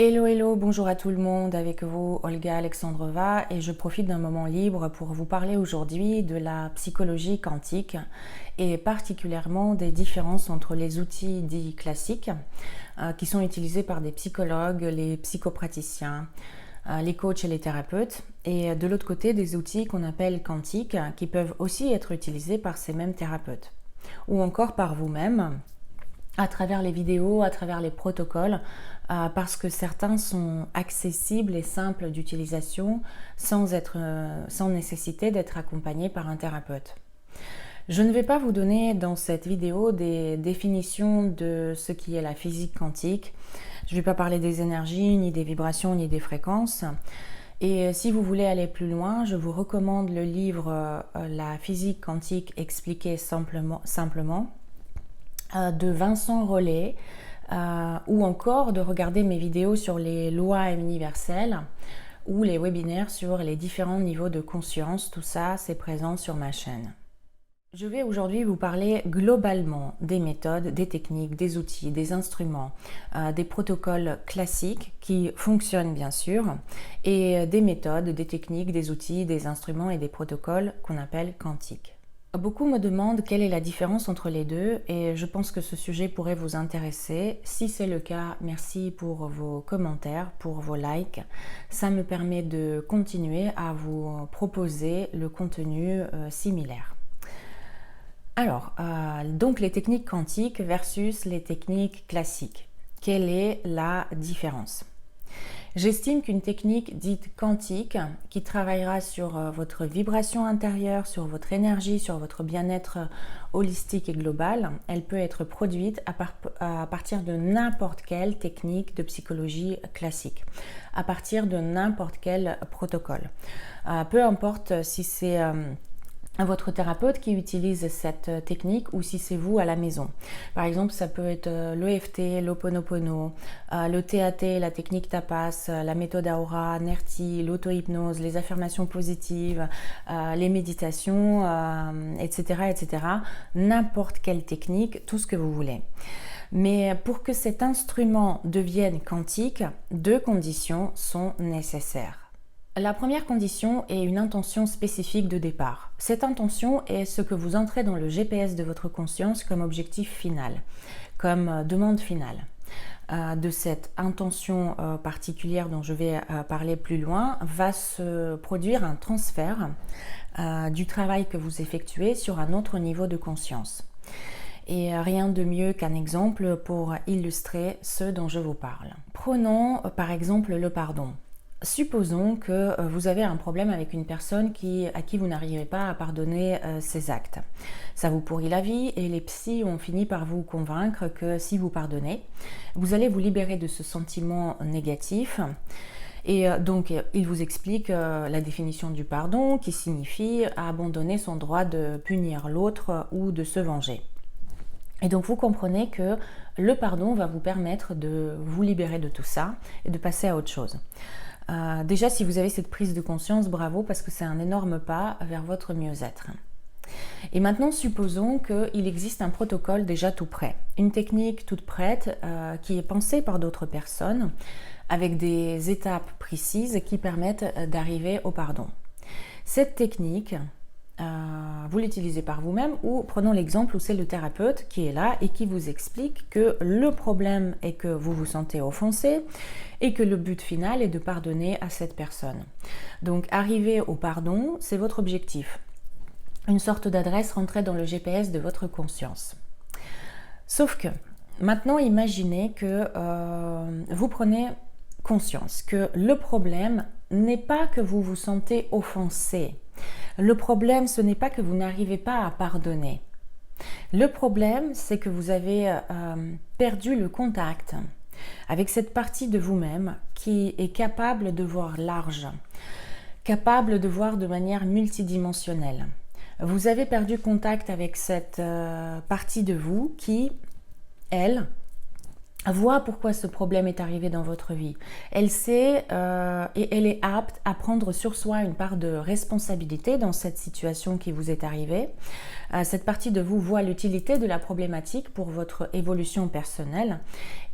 Hello, hello, bonjour à tout le monde, avec vous Olga Alexandrova et je profite d'un moment libre pour vous parler aujourd'hui de la psychologie quantique et particulièrement des différences entre les outils dits classiques qui sont utilisés par des psychologues, les psychopraticiens, les coachs et les thérapeutes et de l'autre côté des outils qu'on appelle quantiques qui peuvent aussi être utilisés par ces mêmes thérapeutes ou encore par vous-même à travers les vidéos, à travers les protocoles, parce que certains sont accessibles et simples d'utilisation sans nécessité d'être accompagnés par un thérapeute. Je ne vais pas vous donner dans cette vidéo des définitions de ce qui est la physique quantique. Je ne vais pas parler des énergies, ni des vibrations, ni des fréquences. Et si vous voulez aller plus loin, je vous recommande le livre La physique quantique expliquée simplement de Vincent Rollet ou encore de regarder mes vidéos sur les lois universelles ou les webinaires sur les différents niveaux de conscience. Tout ça, c'est présent sur ma chaîne. Je vais aujourd'hui vous parler globalement des méthodes, des techniques, des outils, des instruments, des protocoles classiques qui fonctionnent bien sûr et des méthodes, des techniques, des outils, des instruments et des protocoles qu'on appelle quantiques. Beaucoup me demandent quelle est la différence entre les deux et je pense que ce sujet pourrait vous intéresser. Si c'est le cas, merci pour vos commentaires, pour vos likes. Ça me permet de continuer à vous proposer le contenu similaire. Alors, donc les techniques quantiques versus les techniques classiques. Quelle est la différence ? J'estime qu'une technique dite quantique, qui travaillera sur votre vibration intérieure, sur votre énergie, sur votre bien-être holistique et global, elle peut être produite à partir de n'importe quelle technique de psychologie classique, à partir de n'importe quel protocole. Peu importe si c'est votre thérapeute qui utilise cette technique ou si c'est vous à la maison. Par exemple, ça peut être l'EFT, l'Ho'oponopono, le TAT, la technique Tapas, la méthode Aura, NERTI, l'auto-hypnose, les affirmations positives, les méditations, etc., etc. N'importe quelle technique, tout ce que vous voulez. Mais pour que cet instrument devienne quantique, deux conditions sont nécessaires. La première condition est une intention spécifique de départ. Cette intention est ce que vous entrez dans le GPS de votre conscience comme objectif final, comme demande finale. De cette intention particulière dont je vais parler plus loin, va se produire un transfert du travail que vous effectuez sur un autre niveau de conscience. Et rien de mieux qu'un exemple pour illustrer ce dont je vous parle. Prenons par exemple le pardon. Supposons que vous avez un problème avec une personne à qui vous n'arrivez pas à pardonner ses actes. Ça vous pourrit la vie et les psys ont fini par vous convaincre que si vous pardonnez, vous allez vous libérer de ce sentiment négatif. Et donc, il vous explique la définition du pardon qui signifie abandonner son droit de punir l'autre ou de se venger. Et donc, vous comprenez que le pardon va vous permettre de vous libérer de tout ça et de passer à autre chose. Déjà, si vous avez cette prise de conscience, bravo, parce que c'est un énorme pas vers votre mieux-être. Et maintenant, supposons qu'il existe un protocole déjà tout prêt, une technique toute prête qui est pensée par d'autres personnes avec des étapes précises qui permettent d'arriver au pardon. Cette technique, vous l'utilisez par vous-même ou prenons l'exemple où c'est le thérapeute qui est là et qui vous explique que le problème est que vous vous sentez offensé et que le but final est de pardonner à cette personne. Donc arriver au pardon, c'est votre objectif. Une sorte d'adresse rentrée dans le GPS de votre conscience. Sauf que maintenant imaginez que vous prenez conscience que le problème n'est pas que vous vous sentez offensé. Le problème, ce n'est pas que vous n'arrivez pas à pardonner. Le problème, c'est que vous avez perdu le contact avec cette partie de vous-même qui est capable de voir large, capable de voir de manière multidimensionnelle. Vous avez perdu contact avec cette partie de vous qui, elle, voit pourquoi ce problème est arrivé dans votre vie. Elle sait et elle est apte à prendre sur soi une part de responsabilité dans cette situation qui vous est arrivée. Cette partie de vous voit l'utilité de la problématique pour votre évolution personnelle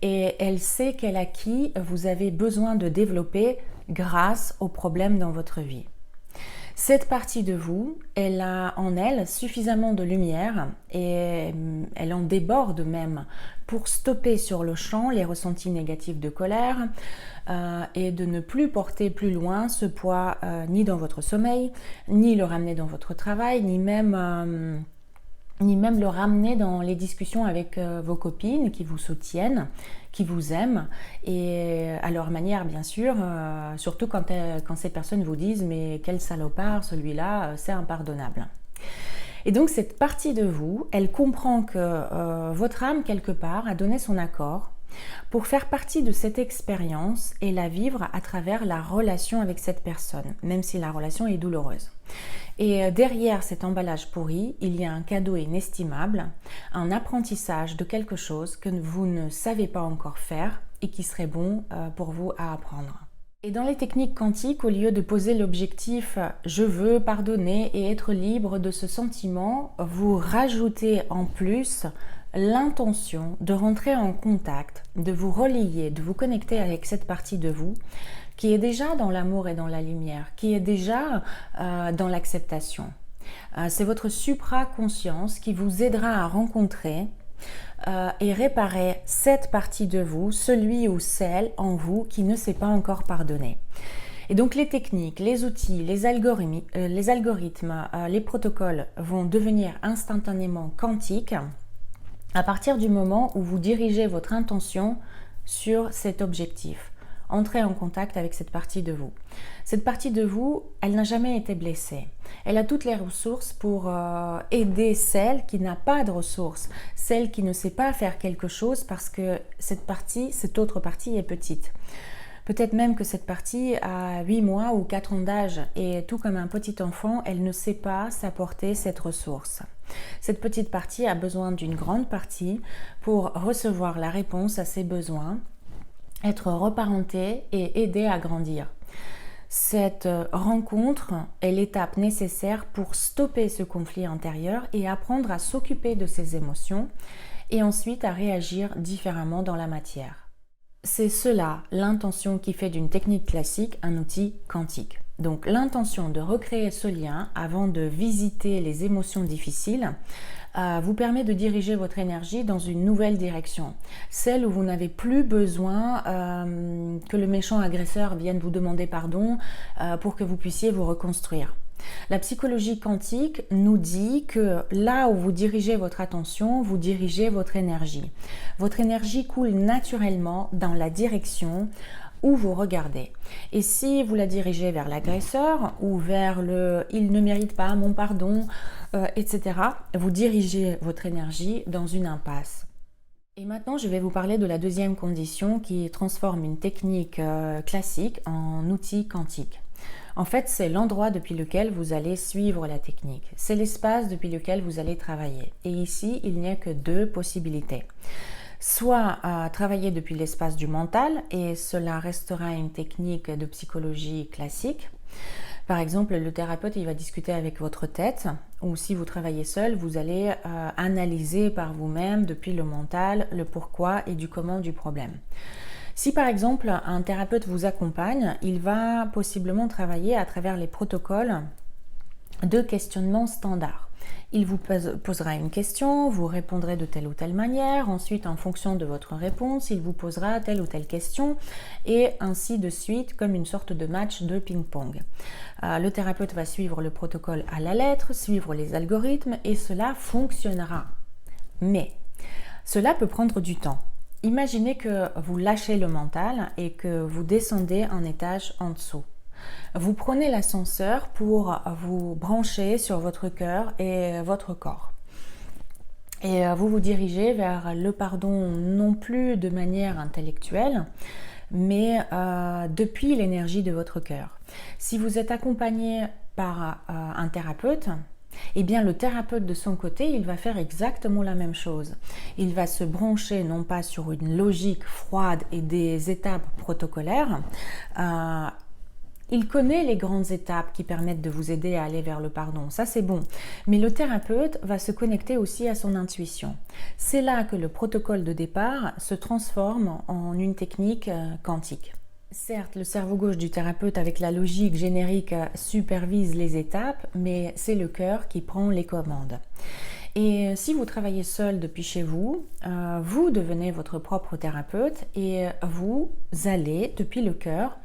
et elle sait quel acquis vous avez besoin de développer grâce aux problèmes dans votre vie. Cette partie de vous, elle a en elle suffisamment de lumière et elle en déborde même pour stopper sur le champ les ressentis négatifs de colère et de ne plus porter plus loin ce poids ni dans votre sommeil, ni le ramener dans votre travail, ni même le ramener dans les discussions avec vos copines qui vous soutiennent, qui vous aiment, et à leur manière bien sûr, surtout quand ces personnes vous disent « mais quel salopard, celui-là, c'est impardonnable ». Et donc cette partie de vous, elle comprend que votre âme quelque part a donné son accord pour faire partie de cette expérience et la vivre à travers la relation avec cette personne, même si la relation est douloureuse. Et derrière cet emballage pourri, il y a un cadeau inestimable, un apprentissage de quelque chose que vous ne savez pas encore faire et qui serait bon pour vous à apprendre. Et dans les techniques quantiques, au lieu de poser l'objectif « je veux pardonner et être libre de ce sentiment », vous rajoutez en plus l'intention de rentrer en contact, de vous relier, de vous connecter avec cette partie de vous qui est déjà dans l'amour et dans la lumière, qui est déjà dans l'acceptation. C'est votre supraconscience qui vous aidera à rencontrer et réparer cette partie de vous, celui ou celle en vous qui ne s'est pas encore pardonné. Et donc les techniques, les outils, les algorithmes, les protocoles vont devenir instantanément quantiques à partir du moment où vous dirigez votre intention sur cet objectif. Entrez en contact avec cette partie de vous. Cette partie de vous, elle n'a jamais été blessée. Elle a toutes les ressources pour aider celle qui n'a pas de ressources, celle qui ne sait pas faire quelque chose parce que cette autre partie est petite. Peut-être même que cette partie a 8 mois ou 4 ans d'âge et tout comme un petit enfant, elle ne sait pas s'apporter cette ressource. Cette petite partie a besoin d'une grande partie pour recevoir la réponse à ses besoins, être reparentée et aider à grandir. Cette rencontre est l'étape nécessaire pour stopper ce conflit intérieur et apprendre à s'occuper de ses émotions et ensuite à réagir différemment dans la matière. C'est cela l'intention qui fait d'une technique classique un outil quantique. Donc l'intention de recréer ce lien avant de visiter les émotions difficiles vous permet de diriger votre énergie dans une nouvelle direction, celle où vous n'avez plus besoin que le méchant agresseur vienne vous demander pardon pour que vous puissiez vous reconstruire. La psychologie quantique nous dit que là où vous dirigez votre attention, vous dirigez votre énergie. Votre énergie coule naturellement dans la direction où vous regardez. Et si vous la dirigez vers l'agresseur ou vers le « il ne mérite pas mon pardon », etc., vous dirigez votre énergie dans une impasse. Et maintenant, je vais vous parler de la deuxième condition qui transforme une technique classique en outil quantique. En fait, c'est l'endroit depuis lequel vous allez suivre la technique. C'est l'espace depuis lequel vous allez travailler. Et ici, il n'y a que deux possibilités. Soit travailler depuis l'espace du mental, et cela restera une technique de psychologie classique. Par exemple, le thérapeute, il va discuter avec votre tête, ou si vous travaillez seul, vous allez analyser par vous-même depuis le mental le pourquoi et du comment du problème. Si par exemple un thérapeute vous accompagne, il va possiblement travailler à travers les protocoles de questionnement standard. Il vous posera une question, vous répondrez de telle ou telle manière, ensuite en fonction de votre réponse, il vous posera telle ou telle question et ainsi de suite comme une sorte de match de ping-pong. Le thérapeute va suivre le protocole à la lettre, suivre les algorithmes et cela fonctionnera. Mais cela peut prendre du temps. Imaginez que vous lâchez le mental et que vous descendez un étage en dessous. Vous prenez l'ascenseur pour vous brancher sur votre cœur et votre corps. Et vous vous dirigez vers le pardon non plus de manière intellectuelle, mais depuis l'énergie de votre cœur. Si vous êtes accompagné par un thérapeute, Eh bien, le thérapeute de son côté, il va faire exactement la même chose. Il va se brancher non pas sur une logique froide et des étapes protocolaires. Il connaît les grandes étapes qui permettent de vous aider à aller vers le pardon, ça c'est bon. Mais le thérapeute va se connecter aussi à son intuition. C'est là que le protocole de départ se transforme en une technique quantique. Certes, le cerveau gauche du thérapeute avec la logique générique supervise les étapes, mais c'est le cœur qui prend les commandes. Et si vous travaillez seul depuis chez vous, vous devenez votre propre thérapeute et vous allez depuis le cœur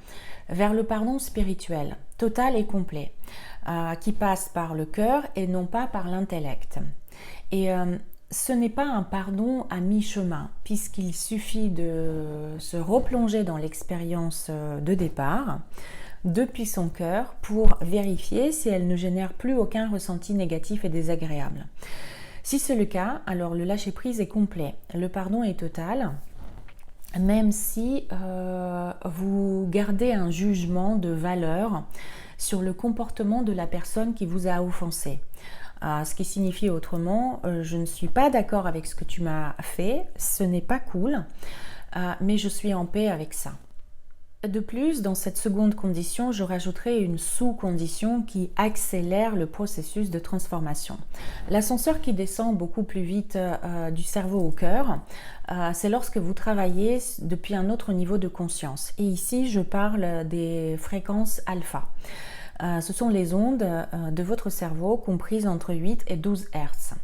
vers le pardon spirituel, total et complet, qui passe par le cœur et non pas par l'intellect. Et ce n'est pas un pardon à mi-chemin, puisqu'il suffit de se replonger dans l'expérience de départ, depuis son cœur, pour vérifier si elle ne génère plus aucun ressenti négatif et désagréable. Si c'est le cas, alors le lâcher-prise est complet, le pardon est total, même si vous gardez un jugement de valeur sur le comportement de la personne qui vous a offensé. Ce qui signifie autrement, je ne suis pas d'accord avec ce que tu m'as fait, ce n'est pas cool, mais je suis en paix avec ça. De plus, dans cette seconde condition, je rajouterai une sous-condition qui accélère le processus de transformation. L'ascenseur qui descend beaucoup plus vite du cerveau au cœur, c'est lorsque vous travaillez depuis un autre niveau de conscience. Et ici, je parle des fréquences alpha. Ce sont les ondes de votre cerveau comprises entre 8 et 12 Hz.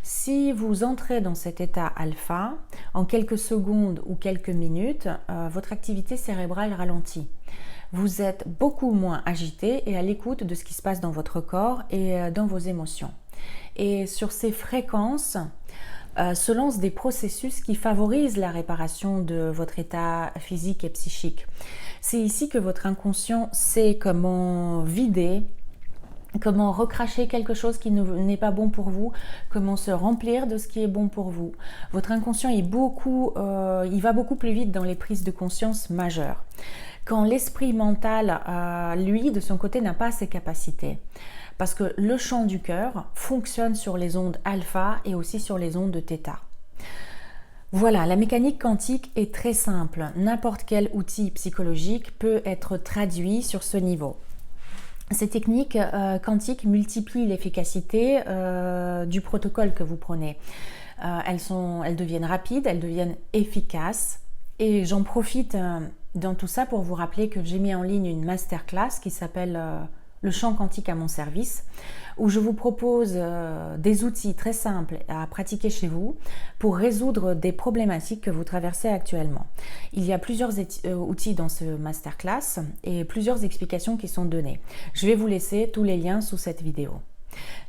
Si vous entrez dans cet état alpha, en quelques secondes ou quelques minutes, votre activité cérébrale ralentit. Vous êtes beaucoup moins agité et à l'écoute de ce qui se passe dans votre corps et dans vos émotions. Et sur ces fréquences, se lancent des processus qui favorisent la réparation de votre état physique et psychique. C'est ici que votre inconscient sait comment vider, comment recracher quelque chose qui n'est pas bon pour vous, comment se remplir de ce qui est bon pour vous. Votre inconscient il va beaucoup plus vite dans les prises de conscience majeures. Quand l'esprit mental, lui, de son côté, n'a pas ces capacités. Parce que le champ du cœur fonctionne sur les ondes alpha et aussi sur les ondes θ. Voilà, la mécanique quantique est très simple. N'importe quel outil psychologique peut être traduit sur ce niveau. Ces techniques quantiques multiplient l'efficacité du protocole que vous prenez. Elles deviennent rapides, elles deviennent efficaces. Et j'en profite dans tout ça pour vous rappeler que j'ai mis en ligne une masterclass qui s'appelle le champ quantique à mon service, où je vous propose des outils très simples à pratiquer chez vous pour résoudre des problématiques que vous traversez actuellement. Il y a plusieurs outils dans ce masterclass et plusieurs explications qui sont données. Je vais vous laisser tous les liens sous cette vidéo.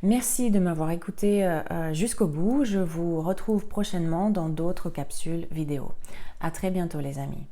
Merci de m'avoir écouté jusqu'au bout. Je vous retrouve prochainement dans d'autres capsules vidéo. À très bientôt les amis.